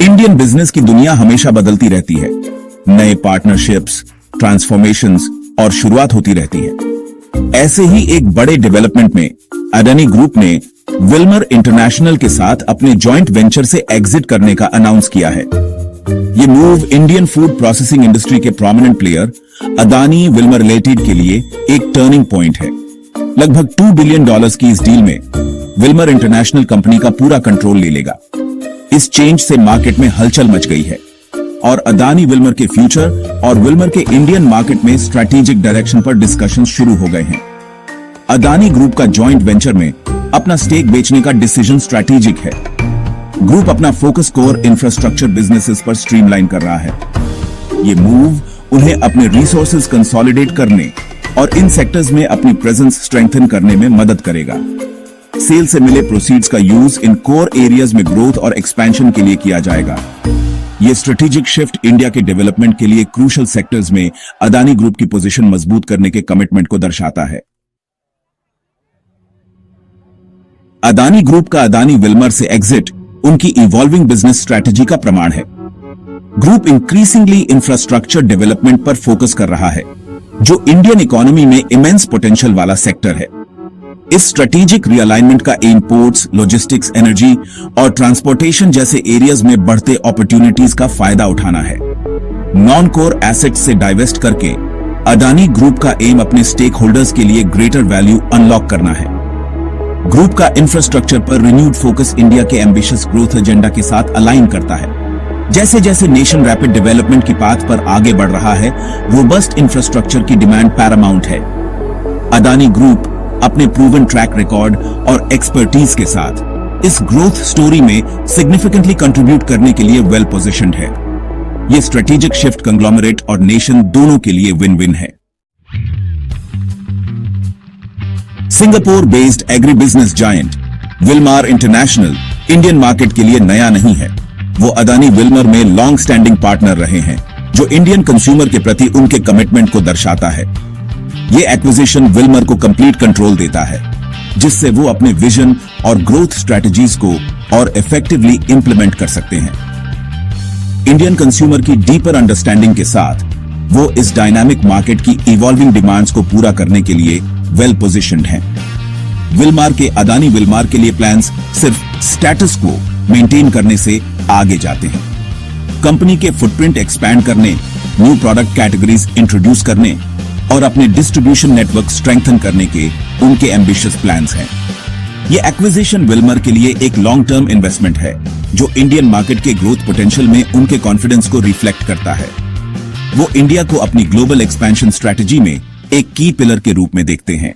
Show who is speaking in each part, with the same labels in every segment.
Speaker 1: Indian business की दुनिया हमेशा बदलती रहती है। नए पार्टनरशिप्स, ट्रांसफॉर्मेशंस और शुरुआत होती रहती है। ऐसे ही एक बड़े डेवलपमेंट में अडानी ग्रुप ने विल्मर इंटरनेशनल के साथ अपने जॉइंट वेंचर से एग्जिट करने का अनाउंस किया है। ये move Indian food processing industry के prominent player Adani Wilmar limited के लिए एक टर्निंग पॉइंट है। लगभग $2 बिलियन की इस डील में विल्मर इंटरनेशनल कंपनी का पूरा कंट्रोल ले लेगा। इस चेंज से मार्केट में हलचल मच गई है और अदानी विल्मर के फ्यूचर और विल्मर के इंडियन मार्केट में स्ट्रैटेजिक डायरेक्शन पर डिस्कशन शुरू हो गए हैं। अदानी ग्रुप का जॉइंट वेंचर में अपना स्टेक बेचने का डिसीजन स्ट्रैटेजिक है। ग्रुप अपना फोकस कोर इंफ्रास्ट्रक्चर बिजनेसेस पर स्ट्रीमलाइन कर रहा है। ये मूव उन्हें अपने रिसोर्सेज कंसोलिडेट करने और इन सेक्टर्स में अपनी प्रेजेंस स्ट्रेंथन करने में मदद करेगा। सेल से मिले प्रोसीड्स का यूज इन कोर एरियाज में ग्रोथ और एक्सपेंशन के लिए किया जाएगा। यह स्ट्रेटेजिक शिफ्ट इंडिया के डेवलपमेंट के लिए क्रूशियल सेक्टर्स में अदानी ग्रुप की पोजीशन मजबूत करने के कमिटमेंट को दर्शाता है। अदानी ग्रुप का अदानी विल्मर से एग्जिट उनकी इवॉल्विंग बिजनेस स्ट्रैटेजी का प्रमाण है। ग्रुप इंक्रीजिंगली इंफ्रास्ट्रक्चर डेवलपमेंट पर फोकस कर रहा है, जो इंडियन इकोनॉमी में इमेंस पोटेंशियल वाला सेक्टर है। इस स्ट्रेटेजिक रिअलाइनमेंट का एम पोर्ट्स, लॉजिस्टिक्स, एनर्जी और ट्रांसपोर्टेशन जैसे एरियाज में बढ़ते अपॉर्चुनिटीज का फायदा उठाना है। नॉन कोर एसेट्स से डाइवेस्ट करके अदानी ग्रुप का एम अपने स्टेक होल्डर्स के लिए ग्रेटर वैल्यू अनलॉक करना है। ग्रुप का इंफ्रास्ट्रक्चर पर रिन्यूड फोकस इंडिया के एम्बिशियस ग्रोथ एजेंडा के साथ अलाइन करता है। जैसे जैसे नेशन रैपिड डेवलपमेंट की पाथ पर आगे बढ़ रहा है, रोबस्ट इंफ्रास्ट्रक्चर की डिमांड पैरामाउंट है। अदानी ग्रुप अपने प्रूवन ट्रैक रिकॉर्ड और एक्सपर्टीज के साथ इस ग्रोथ स्टोरी में सिग्निफिकेंटली कंट्रीब्यूट करने के लिए वेल पोजीशन्ड है। यह स्ट्रेटेजिक शिफ्ट कंग्लोमरेट और नेशन दोनों के लिए विन विन है। Singapore based agri business giant Wilmer international Indian market के लिए नया नहीं है। वो अदानी विल्मर में लॉन्ग स्टैंडिंग पार्टनर रहे हैं, जो इंडियन कंज्यूमर के प्रति उनके कमिटमेंट को दर्शाता है। ये एक्विजिशन विल्मर को कंप्लीट कंट्रोल देता है, जिससे वो अपने विजन और ग्रोथ स्ट्रेटजीज को और इफेक्टिवली इंप्लीमेंट कर सकते हैं। इंडियन कंज्यूमर की डीपर अंडरस्टैंडिंग के साथ वो इस डायनामिक मार्केट की इवॉल्विंग डिमांड्स को पूरा करने के लिए वेल पोजीशन्ड हैं। विल्मर के अदानी विल्मर के लिए प्लान्स सिर्फ स्टेटस को मेंटेन करने से आगे जाते हैं। कंपनी के फुटप्रिंट एक्सपैंड करने, न्यू प्रोडक्ट कैटेगरीज इंट्रोड्यूस करने और अपने डिस्ट्रीब्यूशन नेटवर्क स्ट्रेंथन करने के उनके एम्बिशियस प्लान्स हैं। ये एक्विजिशन विल्मर के लिए एक लॉन्ग टर्म इन्वेस्टमेंट है, जो इंडियन मार्केट के ग्रोथ पोटेंशियल में उनके कॉन्फिडेंस को रिफ्लेक्ट करता है। वो इंडिया को अपनी ग्लोबल एक्सपेंशन स्ट्रेटजी में एक की पिलर के रूप में देखते हैं।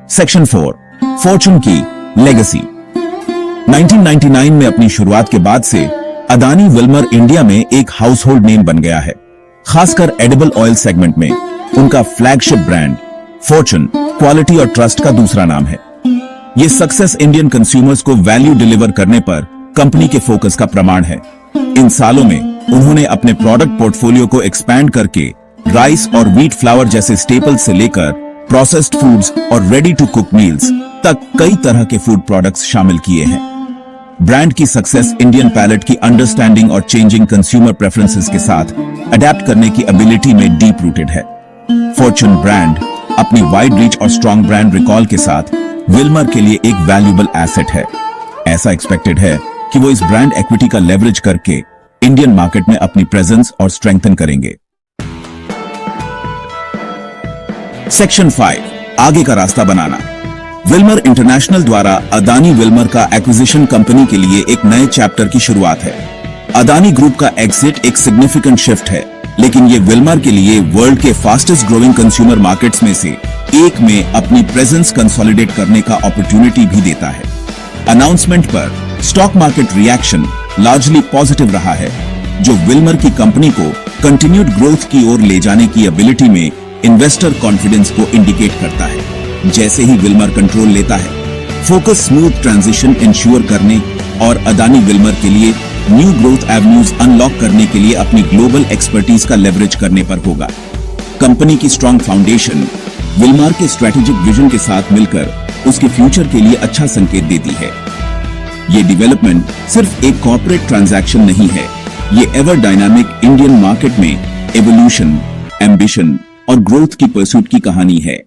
Speaker 1: सेक्शन 4, फॉर्चून की लेगेसी। 1999 में अपनी शुरुआत के बाद से अदानी विल्मर इंडिया में एक हाउसहोल्ड नेम बन गया है। खासकर एडिबल ऑयल सेगमेंट में उनका फ्लैगशिप ब्रांड फॉर्चून क्वालिटी और ट्रस्ट का दूसरा नाम है। यह सक्सेस इंडियन कंज्यूमर्स को वैल्यू डिलीवर करने पर कंपनी के फोकस का प्रमाण है। इन सालों में उन्होंने अपने प्रोडक्ट पोर्टफोलियो को एक्सपैंड करके राइस और व्हीट फ्लावर जैसे स्टेपल्स से लेकर प्रोसेस्ड फूड्स और रेडी टू कुक मील्स तक कई तरह के फूड प्रोडक्ट्स शामिल किए हैं। ब्रांड की सक्सेस इंडियन पैलेट की अंडरस्टैंडिंग और चेंजिंग कंज्यूमर प्रेफरेंसेस के साथ अडेप्ट करने की एबिलिटी में डीप रूटेड है। फॉर्चून ब्रांड अपनी वाइड रीच और स्ट्रॉन्ग ब्रांड रिकॉल के साथ विल्मर के लिए एक वैल्यूएबल एसेट है। ऐसा एक्सपेक्टेड है कि वो इस ब्रांड इक्विटी का लेवरेज करके इंडियन मार्केट में अपनी प्रेजेंस और स्ट्रेंथन करेंगे। सेक्शन 5, आगे का रास्ता बनाना। विल्मर इंटरनेशनल द्वारा अदानी विल्मर का एक्विजिशन कंपनी के लिए एक नए चैप्टर की शुरुआत है। अदानी ग्रुप का एग्जिट एक सिग्निफिकेंट शिफ्ट है, लेकिन ये विल्मर के लिए वर्ल्ड के फास्टेस्ट ग्रोइंग कंज्यूमर मार्केट्स में से एक में अपनी प्रेजेंस कंसोलिडेट करने का अपॉर्चुनिटी भी देता है। अनाउंसमेंट पर stock market reaction largely positive रहा है, जो विल्मर की कंपनी को कंटिन्यूड ग्रोथ की ओर ले जाने की एबिलिटी में इन्वेस्टर कॉन्फिडेंस को इंडिकेट करता है। जैसे ही विल्मर कंट्रोल लेता है, फोकस स्मूथ ट्रांजिशन इंश्योर करने और अदानी विल्मर के लिए न्यू ग्रोथ एवेन्यूज अनलॉक करने के लिए अपनी ग्लोबल एक्सपर्टीज का लेवरेज करने पर होगा। कंपनी की स्ट्रॉन्ग फाउंडेशन विल्मर के स्ट्रेटेजिक विजन के साथ मिलकर उसके फ्यूचर के लिए अच्छा संकेत देती है। ये डेवलपमेंट सिर्फ एक कॉर्पोरेट ट्रांजैक्शन नहीं है, ये एवर डायनामिक इंडियन मार्केट में एवोल्यूशन, एम्बिशन और ग्रोथ की परसूट की कहानी है।